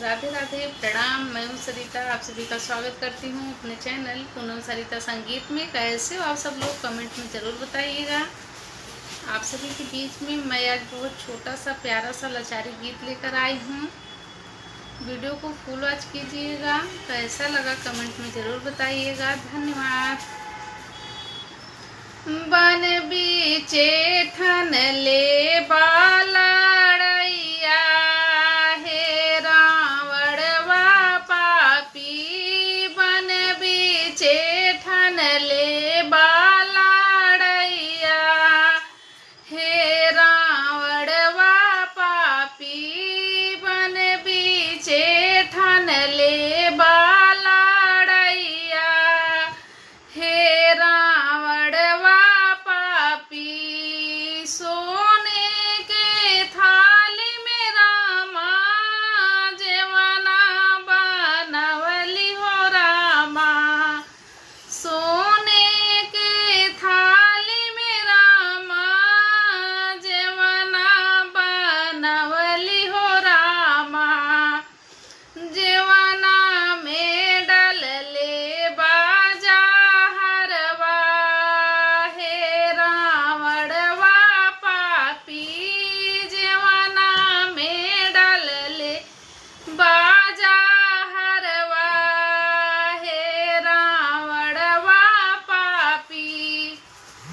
राधे राधे, प्रणाम। मैं हूँ सरिता, आप सभी का स्वागत करती हूँ अपने चैनल पूनम सरिता संगीत में। कैसे हो आप सब लोग, कमेंट में ज़रूर बताइएगा। आप सभी के बीच में मैं आज बहुत छोटा सा प्यारा सा लाचारी गीत लेकर आई हूँ। वीडियो को फुल वॉच कीजिएगा। कैसा लगा कमेंट में ज़रूर बताइएगा। धन्यवाद। बन बीचे ठन ले बालड़ैया, हे रावणवा पापी। बन बीचे ठन ले बालड़ैया, हे रावणवा पापी। बन बीचे ठन ले बालड़ैया, हे रावणवा पापी। सोने के थाली में रामा, जेवना बनवली हो रामा। सोने के थाली में रामा, जेवना बनवली हो रामा। जेवना में डलले बाजा हरवा, हे रावणवा पापी। जेवना में डलले बाजा हरवा, हे रावणवा पापी।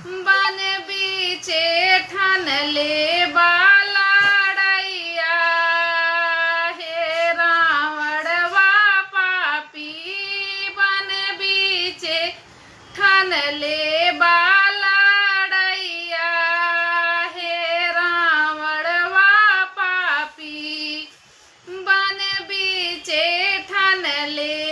बन बीचे ठन ले बालड़ैया, हे रावणवा पापी। बन बीचे ठन ले बालड़ैया, हे रावणवा पापी। बन बीचे ठन ले